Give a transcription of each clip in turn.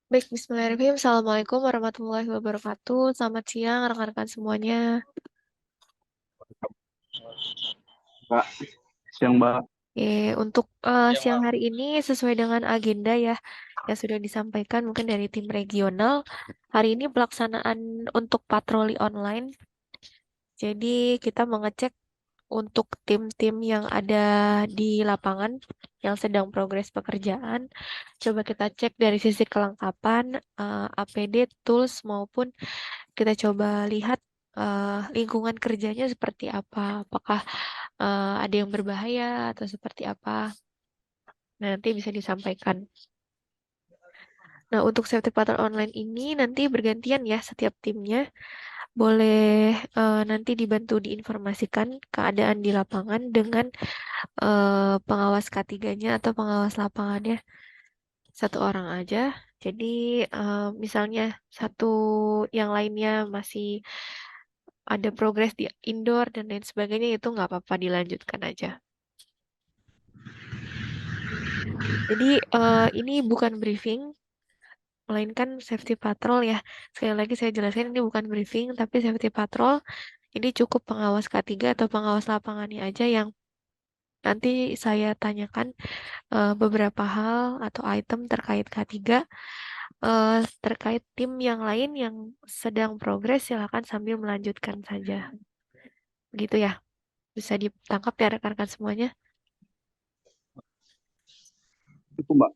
Baik, bismillahirrahmanirrahim. Assalamualaikum warahmatullahi wabarakatuh. Selamat siang, rekan-rekan semuanya. Mbak, siang Mbak. Untuk Ya, siang Mbak. hari ini sesuai dengan agenda ya yang sudah disampaikan mungkin dari tim regional. Hari ini pelaksanaan untuk patroli online. Jadi kita mengecek untuk tim-tim yang ada di lapangan yang sedang progres pekerjaan. Coba kita cek dari sisi kelengkapan APD, tools maupun kita coba lihat lingkungan kerjanya seperti apa. Apakah ada yang berbahaya atau seperti apa. Nah, nanti bisa disampaikan. Nah, untuk safety patrol online ini nanti bergantian ya setiap timnya. Boleh nanti dibantu diinformasikan keadaan di lapangan dengan pengawas K3-nya atau pengawas lapangannya satu orang aja. Jadi misalnya satu yang lainnya masih ada progres di indoor dan lain sebagainya itu nggak apa-apa dilanjutkan aja. Jadi ini bukan briefing, melainkan safety patrol ya. Sekali lagi saya jelaskan ini bukan briefing, tapi safety patrol ini cukup pengawas K3 atau pengawas lapangannya aja yang nanti saya tanyakan beberapa hal atau item terkait K3, terkait tim yang lain yang sedang progres silakan sambil melanjutkan saja. Begitu ya. Bisa ditangkap ya rekan-rekan semuanya. Itu Mbak.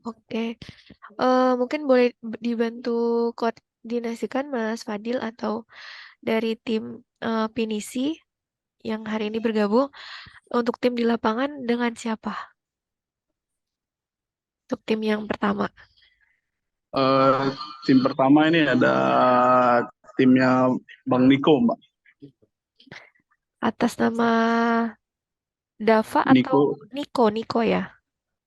Oke. Mungkin boleh dibantu koordinasikan Mas Fadil atau dari tim Pinisi yang hari ini bergabung untuk tim di lapangan dengan siapa? Untuk tim yang pertama. Eh, Tim pertama ini ada timnya Bang Niko, Mbak. Atas nama Dava atau Niko, Niko? Niko ya?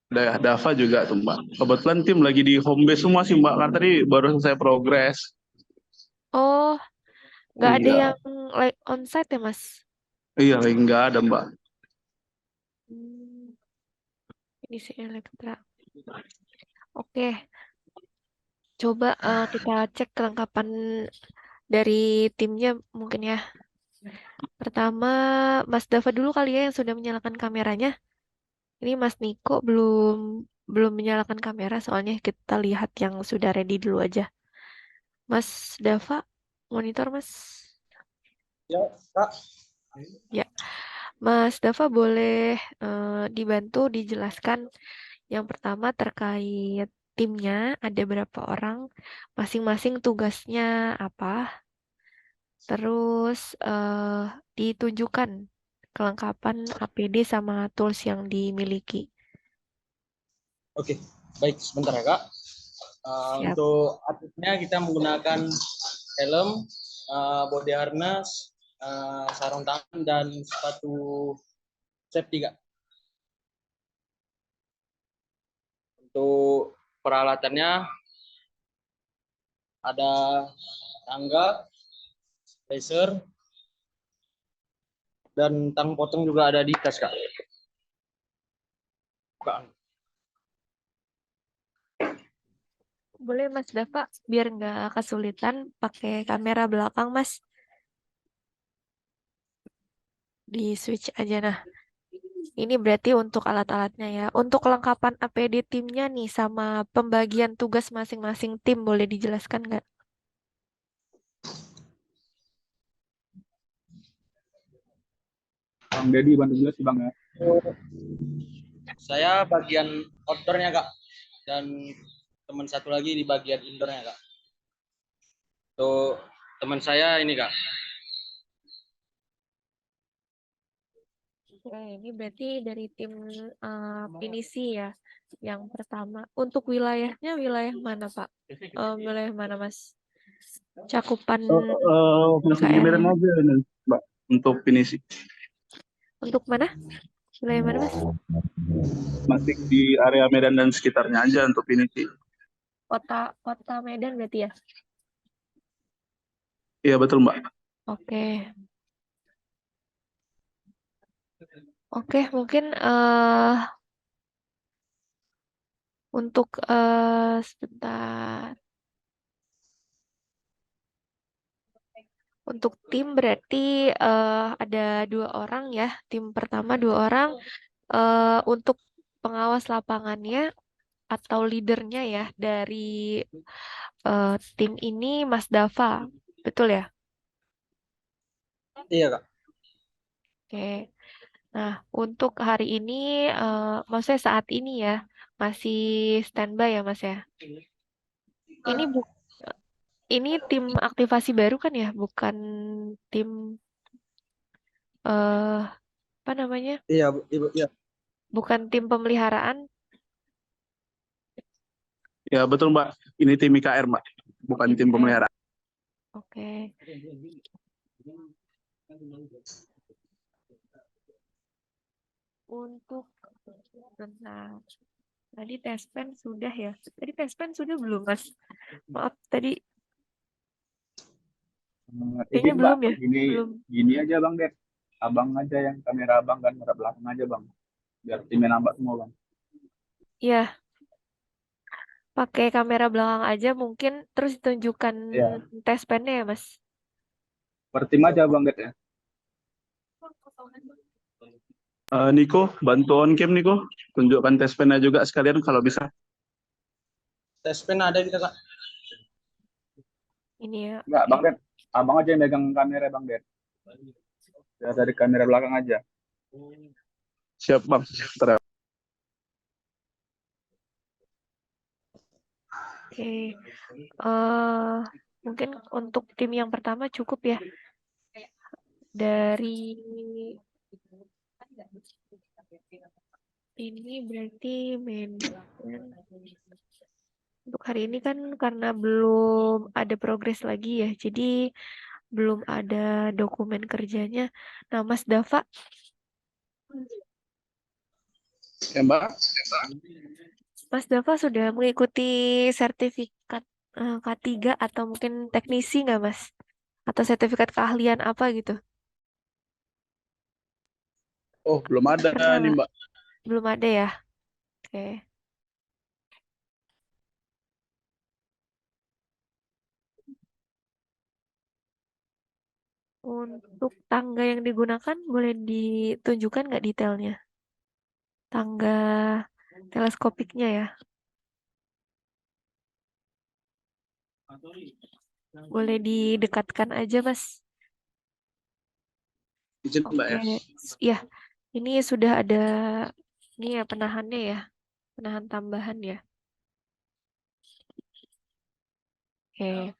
Daerah Dava juga tuh, Mbak. Kebetulan tim lagi di home base semua sih, Mbak. Kan tadi baru selesai progres. Oh, nggak ada Iya, yang like onsite ya, Mas? iya, lagi nggak ada, Mbak. Hmm, ini si Elektra. Oke, coba kita cek kelengkapan dari timnya mungkin ya. Pertama, Mas Dava dulu kali ya yang sudah menyalakan kameranya. Ini Mas Niko belum belum menyalakan kamera, soalnya kita lihat yang sudah ready dulu aja. Mas Dava, monitor Mas. Ya, Kak. Ya, Mas Dava boleh dibantu dijelaskan yang pertama terkait timnya, ada berapa orang, masing-masing tugasnya apa, terus ditunjukkan kelengkapan APD sama tools yang dimiliki. Oke, baik sebentar ya Kak. Siap. Untuk atletnya kita menggunakan helm, body harness, sarung tangan dan sepatu safety Kak. Untuk peralatannya ada tangga, laser, dan tang potong juga ada di tas Kak. Kak. Boleh Mas Dava, biar nggak kesulitan pakai kamera belakang Mas, di switch aja. Nah, ini berarti untuk alat-alatnya ya. Untuk kelengkapan APD timnya nih sama pembagian tugas masing-masing tim boleh dijelaskan nggak? Bang Dedi bantu juga sih, Bang ya. Saya bagian outdoornya Kak, dan teman satu lagi di bagian indoornya Kak. Untuk teman saya ini Kak. Oke, ini berarti dari tim Pinisi ya. Yang pertama, untuk wilayahnya wilayah mana Pak? Wilayah mana Mas? Cakupan Masih di Medan PKR-nya. aja nih, Mbak. Untuk finisi. Untuk mana? Wilayah mana Mas? Masih di area Medan dan sekitarnya aja untuk finisi. Kota Kota Medan berarti ya? Iya, betul, Mbak. Oke. Oke, mungkin Untuk sebentar. Untuk tim berarti ada 2 orang ya. Tim pertama 2 orang. Untuk pengawas lapangannya atau leadernya ya dari tim ini Mas Dava, betul ya? Iya kak. Oke. Nah, untuk hari ini, maksudnya saat ini ya, masih standby ya Mas ya. Ini bu, ini tim aktivasi baru kan ya, bukan tim apa namanya? Iya ibu. Iya. Bukan tim pemeliharaan. Ya betul Mbak, ini tim IKR Mbak, bukan tim Oke. pemeliharaan. Oke. Untuk bentar. Tadi tes pen sudah ya. Tadi tes pen sudah belum Mas? Maaf tadi kayaknya Izin Mbak, belum ya. gini Belum. gini aja Bang Ded. Abang aja yang kamera abang kan kamera belakang aja Bang. Biar timnya nambah semua Bang. Ya, pakai kamera belakang aja mungkin terus ditunjukkan Ya, tes pennya ya Mas. per tim aja Bang Ded ya. Niko, bantu on cam Niko, tunjukkan tes pennya juga sekalian kalau bisa. Tes pen ada kita kak. Ini ya. Enggak Bang Ded, abang aja yang megang kamera Bang Ded. Biar dari kamera belakang aja. Siap Bang. Oke. eh Mungkin untuk tim yang pertama cukup ya. Dari ini berarti untuk hari ini kan karena belum ada progres lagi ya. Jadi belum ada dokumen kerjanya. Nah, Mas Dava, Ya Mbak. Mas Dava sudah mengikuti sertifikat K3 atau mungkin teknisi nggak, Mas? Atau sertifikat keahlian apa gitu? Oh belum ada Pernah nih nggak? Mbak. Belum ada ya? Oke. Untuk tangga yang digunakan boleh ditunjukkan nggak detailnya? Tangga teleskopiknya ya? Boleh didekatkan aja, Mas. Izin Mbak Oke. ya. Ya, ini sudah ada ini ya penahannya ya. Penahan tambahan ya. Oke.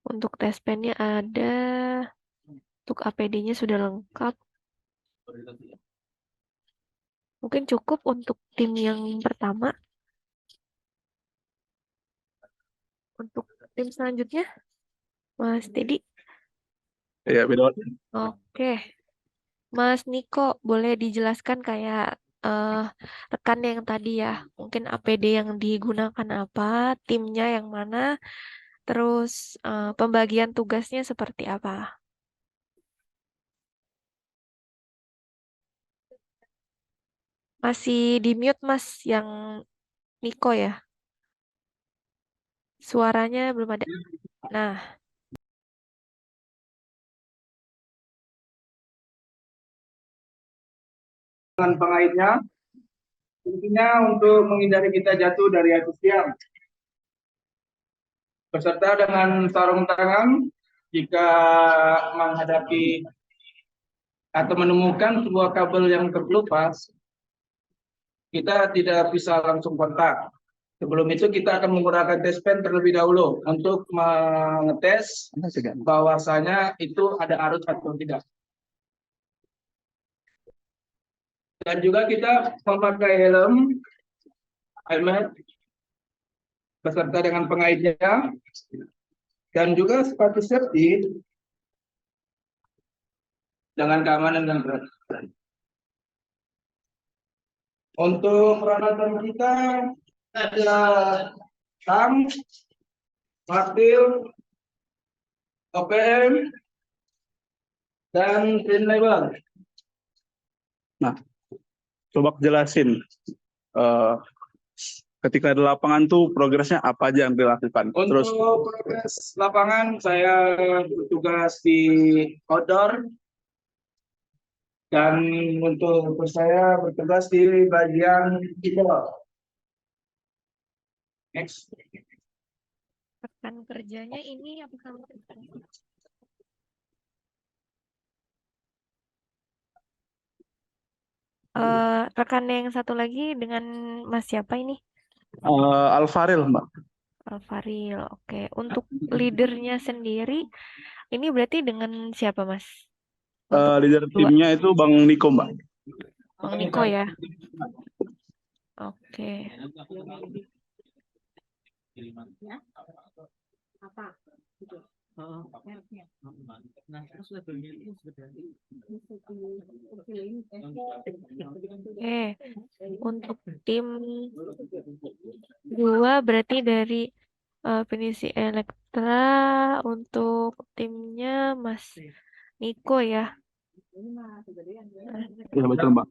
Untuk tes pennya ada. Untuk APD-nya sudah lengkap. Mungkin cukup untuk tim yang pertama. Untuk tim selanjutnya, Mas Teddy. Ya beda. Oke. Mas Niko, boleh dijelaskan kayak eh rekan yang tadi ya. Mungkin APD yang digunakan apa, timnya yang mana, terus pembagian tugasnya seperti apa. Masih di mute Mas yang Niko ya. Suaranya belum ada. Nah, Dengan pengaitnya, intinya untuk menghindari kita jatuh dari atas tiang. Beserta dengan sarung tangan jika menghadapi atau menemukan sebuah kabel yang terkelupas, kita tidak bisa langsung kontak. Sebelum itu kita akan menggunakan tes pen terlebih dahulu untuk mengetes bahwasanya itu ada arus atau tidak. Dan juga kita memakai helmet beserta dengan pengaitnya, dan juga sepatu safety dengan keamanan dan berat. Untuk peralatan kita ada tang, martil, OPM, dan pin label. Nah, coba jelasin ketika di lapangan tuh progresnya apa aja yang dilakukan. Terus Untuk progres lapangan, saya bertugas di outdoor dan untuk saya bertugas di bagian indoor. Next. Rekan kerjanya ini apa kamu? Rekan yang satu lagi dengan Mas siapa ini? Alfaril, Mbak. Alfaril. Oke. Untuk leadernya sendiri, ini berarti dengan siapa, Mas? Untuk Leader dua. timnya itu Bang Niko, Mbak. Bang Niko ya. Oke. Oke. Untuk tim dua berarti dari Pinisi Elektra, untuk timnya Mas Niko ya. Iya, betul, Mbak.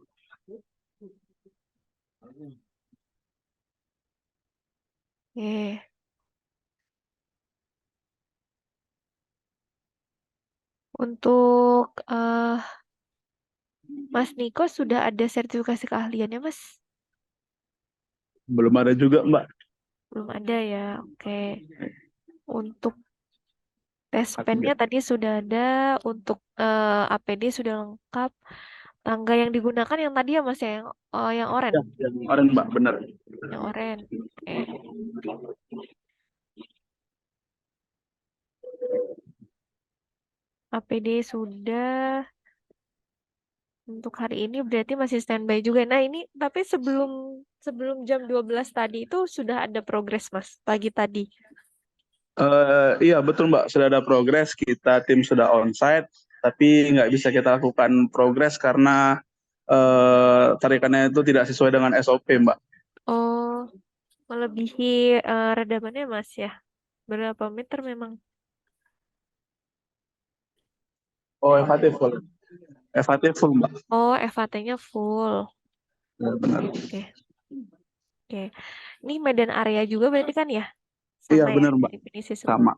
Oke. Untuk Mas Niko sudah ada sertifikasi keahliannya, Mas? Belum ada juga, Mbak. Belum ada ya. Oke. Untuk tes pennya tadi sudah ada, untuk APD sudah lengkap. Tangga yang digunakan yang tadi ya, Mas ya, yang oranye. Ya, yang kemarin, Mbak, benar. Yang oranye. Oke. APD sudah. Untuk hari ini berarti masih standby juga. Nah, ini tapi sebelum sebelum jam 12 tadi itu sudah ada progres, Mas, pagi tadi. Iya, betul, Mbak. Sudah ada progres. Kita tim sudah onsite, tapi nggak bisa kita lakukan progres karena tarikannya itu tidak sesuai dengan SOP, Mbak. Oh, melebihi redamannya, Mas ya. Berapa meter memang? Oh, FAT full. FAT full, Mbak. Oh, FAT-nya full. Ya, benar. Oke. Oke. Ini medan area juga berarti kan ya? Iya, Sama ya, benar, Mbak. definisi semua. Sama.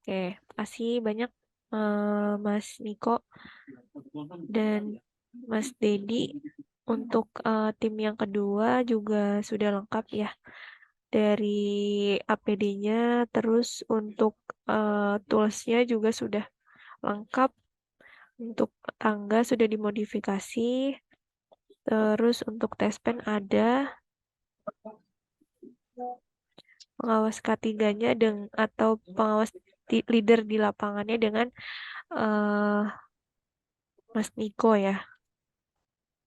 Oke, kasih banyak Mas Niko dan Mas Dedi. Untuk tim yang kedua juga sudah lengkap ya. Dari APD-nya, terus untuk tools-nya juga sudah lengkap. Untuk tangga sudah dimodifikasi. Terus untuk tes pen ada. Pengawas K3-nya atau pengawas leader di lapangannya dengan eh Mas Niko ya.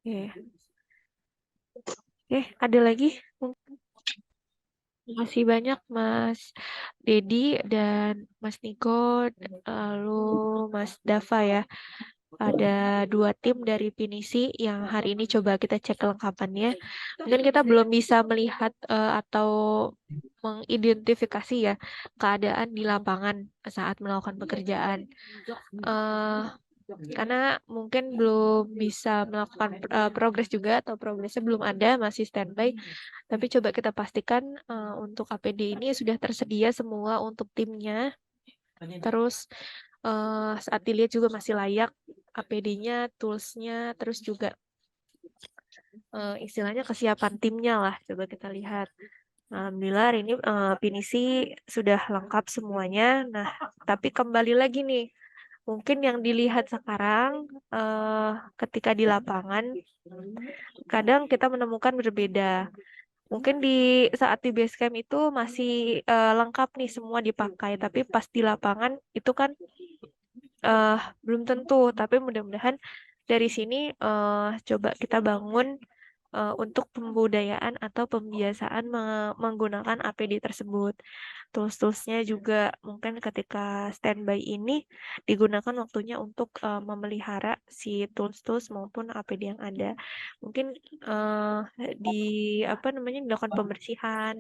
Oke. Oke, ada lagi? Terima kasih banyak Mas Dedi dan Mas Niko, lalu Mas Dava ya. Ada 2 tim dari Pinisi yang hari ini coba kita cek kelengkapannya. Mungkin kita belum bisa melihat atau mengidentifikasi ya keadaan di lapangan saat melakukan pekerjaan. Eh, karena mungkin belum bisa melakukan progres juga, atau progresnya belum ada, masih standby. Tapi coba kita pastikan untuk APD ini sudah tersedia semua untuk timnya. Terus saat dilihat juga masih layak APD-nya, tools-nya, terus juga istilahnya kesiapan timnya lah. Coba kita lihat. Alhamdulillah hari ini Pinisi sudah lengkap semuanya. Nah, tapi kembali lagi nih, mungkin yang dilihat sekarang ketika di lapangan, kadang kita menemukan berbeda. Mungkin di saat di base camp itu masih lengkap nih semua dipakai, tapi pas di lapangan itu kan belum tentu. Tapi mudah-mudahan dari sini coba kita bangun untuk pembudayaan atau pembiasaan menggunakan APD tersebut. Tools-toolsnya juga mungkin ketika standby ini digunakan waktunya untuk memelihara si tools-tools maupun APD yang ada. Mungkin di apa namanya dilakukan pembersihan,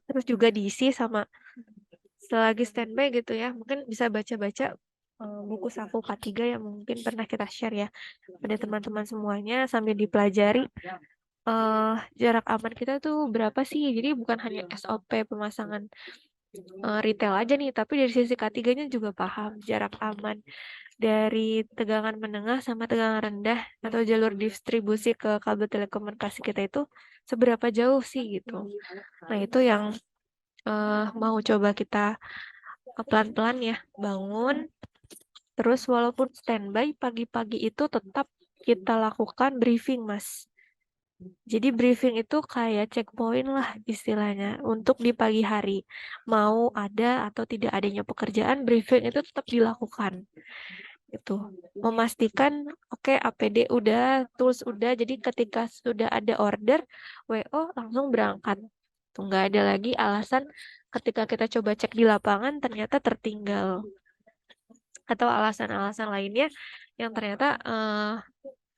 terus juga diisi sama selagi standby gitu ya. Mungkin bisa baca-baca buku saku K3 yang mungkin pernah kita share ya pada teman-teman semuanya sambil dipelajari. jarak aman kita tuh berapa sih. Jadi bukan hanya SOP pemasangan retail aja nih, tapi dari sisi K3-nya juga paham jarak aman dari tegangan menengah sama tegangan rendah atau jalur distribusi ke kabel telekomunikasi kita itu seberapa jauh sih gitu. Nah, itu yang mau coba kita pelan-pelan ya bangun. Terus walaupun standby, pagi-pagi itu tetap kita lakukan briefing, Mas. Jadi briefing itu kayak checkpoint lah istilahnya untuk di pagi hari. Mau ada atau tidak adanya pekerjaan, briefing itu tetap dilakukan. Itu memastikan oke, APD udah, tools udah. Jadi ketika sudah ada order, WO langsung berangkat. Tuh nggak ada lagi alasan ketika kita coba cek di lapangan ternyata tertinggal atau alasan-alasan lainnya yang ternyata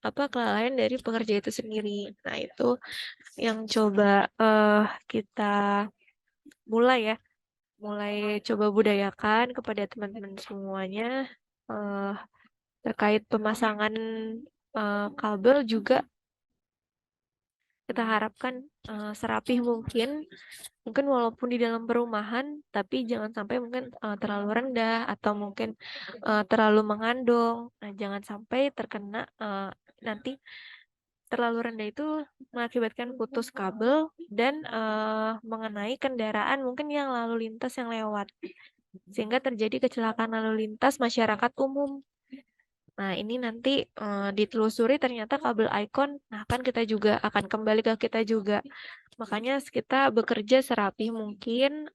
kelalaian dari pekerja itu sendiri. Nah, itu yang coba kita mulai ya, mulai coba budayakan kepada teman-teman semuanya terkait pemasangan kabel juga kita harapkan serapih mungkin. Mungkin walaupun di dalam perumahan, tapi jangan sampai mungkin terlalu rendah atau mungkin terlalu mengandung. Nah, jangan sampai terkena nanti terlalu rendah itu mengakibatkan putus kabel dan mengenai kendaraan mungkin yang lalu lintas yang lewat. Sehingga terjadi kecelakaan lalu lintas masyarakat umum. Nah, ini nanti ditelusuri ternyata kabel ICON, nah kan kita juga akan kembali ke kita juga. Makanya kita bekerja serapih mungkin,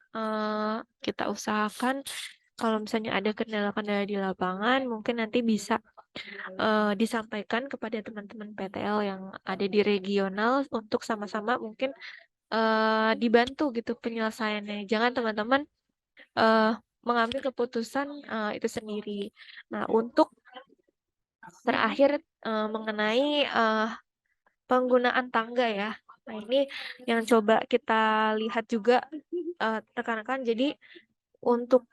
kita usahakan kalau misalnya ada kendala-kendala di lapangan, mungkin nanti bisa disampaikan kepada teman-teman PTL yang ada di regional untuk sama-sama mungkin dibantu gitu penyelesaiannya. Jangan teman-teman mengambil keputusan itu sendiri. Nah, untuk terakhir mengenai penggunaan tangga ya. Nah, ini yang coba kita lihat juga rekan-rekan. Jadi untuk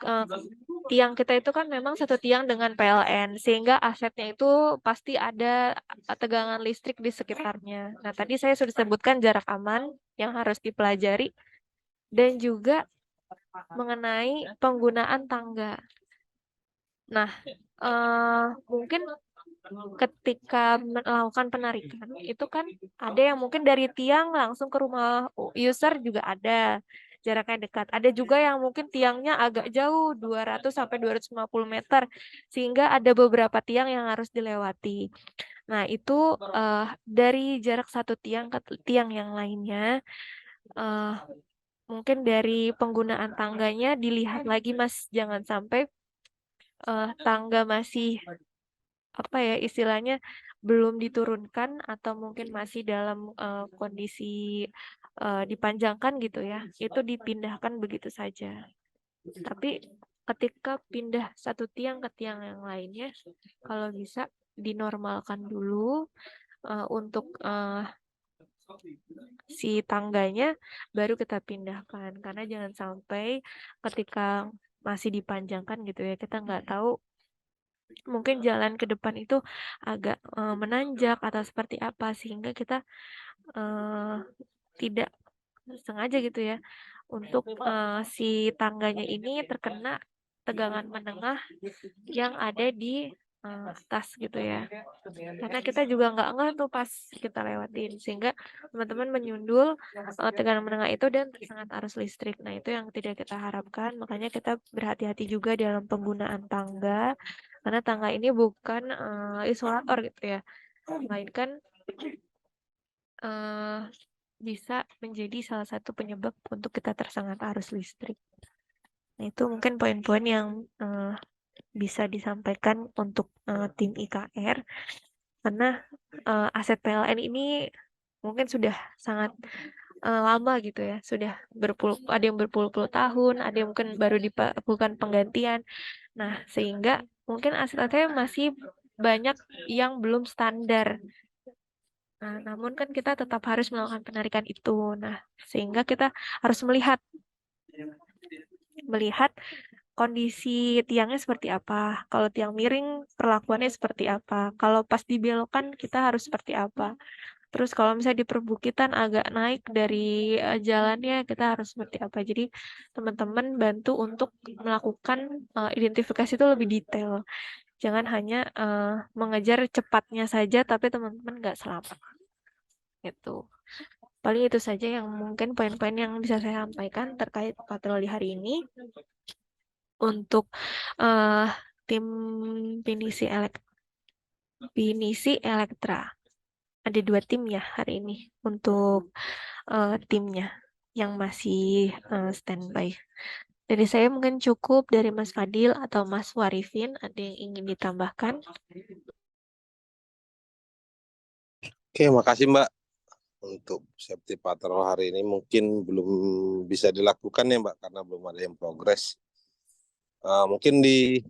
tiang kita itu kan memang satu tiang dengan PLN, sehingga asetnya itu pasti ada tegangan listrik di sekitarnya. Nah, tadi saya sudah sebutkan jarak aman yang harus dipelajari dan juga mengenai penggunaan tangga. Nah, mungkin ketika melakukan penarikan itu kan ada yang mungkin dari tiang langsung ke rumah user juga ada jaraknya dekat. Ada juga yang mungkin tiangnya agak jauh 200 sampai 250 meter sehingga ada beberapa tiang yang harus dilewati. Nah, itu dari jarak satu tiang ke tiang yang lainnya mungkin dari penggunaan tangganya dilihat lagi, Mas. Jangan sampai tangga masih istilahnya belum diturunkan atau mungkin masih dalam kondisi dipanjangkan gitu ya, itu dipindahkan begitu saja. Tapi ketika pindah satu tiang ke tiang yang lainnya, kalau bisa dinormalkan dulu untuk si tangganya, baru kita pindahkan. Karena jangan sampai ketika masih dipanjangkan gitu ya, kita nggak tahu mungkin jalan ke depan itu agak menanjak atau seperti apa sehingga kita tidak sengaja gitu ya untuk si tangganya ini terkena tegangan menengah yang ada di atas gitu ya. Karena kita juga nggak tuh pas kita lewatin sehingga teman-teman menyundul tegangan menengah itu dan tersengat arus listrik. Nah, itu yang tidak kita harapkan. Makanya kita berhati-hati juga dalam penggunaan tangga karena tangga ini bukan isolator gitu ya. Melainkan bisa menjadi salah satu penyebab untuk kita tersengat arus listrik. Nah, itu mungkin poin-poin yang bisa disampaikan untuk tim IKR karena aset PLN ini mungkin sudah sangat lama gitu ya, sudah ada yang berpuluh-puluh tahun, ada yang mungkin baru dilakukan penggantian. Nah, sehingga mungkin aset-asetnya masih banyak yang belum standar. Nah, namun kan kita tetap harus melakukan penarikan itu. Nah, sehingga kita harus melihat kondisi tiangnya seperti apa. Kalau tiang miring, perlakuannya seperti apa. Kalau pas dibelokkan, kita harus seperti apa. Terus kalau misalnya di perbukitan agak naik dari jalannya, kita harus seperti apa. Jadi teman-teman bantu untuk melakukan identifikasi itu lebih detail. Jangan hanya mengejar cepatnya saja, tapi teman-teman nggak selamat. Gitu. Paling itu saja yang mungkin poin-poin yang bisa saya sampaikan terkait patroli hari ini. Untuk eh, tim Pinisi Elektra. Ada 2 tim ya hari ini untuk timnya yang masih standby. Dari saya mungkin cukup, dari Mas Fadil atau Mas Warifin, ada yang ingin ditambahkan? Oke, makasih Mbak. Untuk safety patrol hari ini mungkin belum bisa dilakukan ya Mbak, karena belum ada yang progres. Mungkin di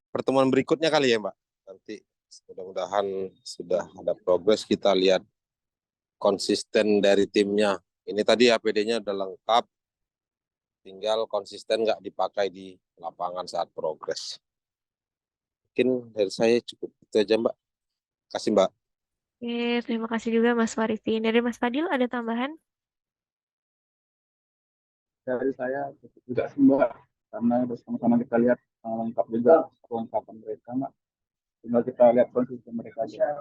pertemuan berikutnya kali ya Mbak. Nanti mudah-mudahan sudah ada progres, kita lihat konsisten dari timnya. Ini tadi APD-nya udah lengkap, tinggal konsisten nggak dipakai di lapangan saat progres. Mungkin dari saya cukup itu aja Mbak. Kasih Mbak. Oke, terima kasih juga Mas Warifin. Dari Mas Fadil ada tambahan? Dari saya cukup juga sih Mbak, karena bersama-sama kita lihat lengkap juga kelengkapan mereka Mbak. Tinggal kita lihat konsisten mereka aja.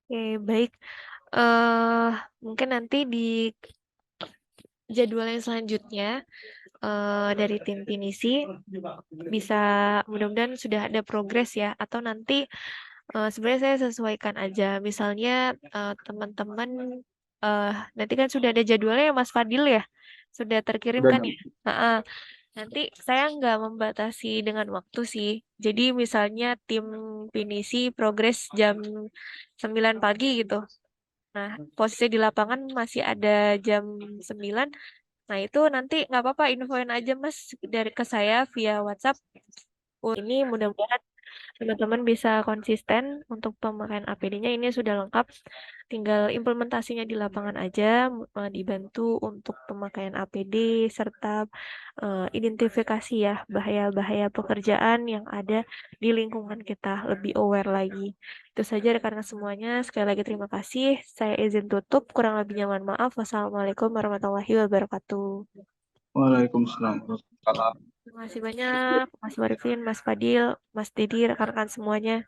Oke, baik. eh Mungkin nanti di jadwal yang selanjutnya dari tim Pinisi bisa, mudah-mudahan sudah ada progres ya, atau nanti sebenarnya saya sesuaikan aja. Misalnya teman-teman nanti kan sudah ada jadwalnya ya Mas Fadil ya, sudah terkirim Udah kan ya. Nanti saya nggak membatasi dengan waktu sih. Jadi misalnya tim Pinisi progres jam 9 pagi gitu. Nah, posisi di lapangan masih ada jam 9. Nah, itu nanti nggak apa-apa, infoin aja Mas dari ke saya via WhatsApp. Ini mudah-mudahan teman-teman bisa konsisten untuk pemakaian APD-nya. Ini sudah lengkap, tinggal implementasinya di lapangan aja, dibantu untuk pemakaian APD serta identifikasi ya bahaya-bahaya pekerjaan yang ada di lingkungan kita, lebih aware lagi. Itu saja karena semuanya. Sekali lagi terima kasih. Saya izin tutup. Kurang lebihnya mohon maaf. Wassalamualaikum warahmatullahi wabarakatuh. Waalaikumsalam. Terima kasih banyak, Mas Warifin, Mas Fadil, Mas Didi, rekan-rekan semuanya.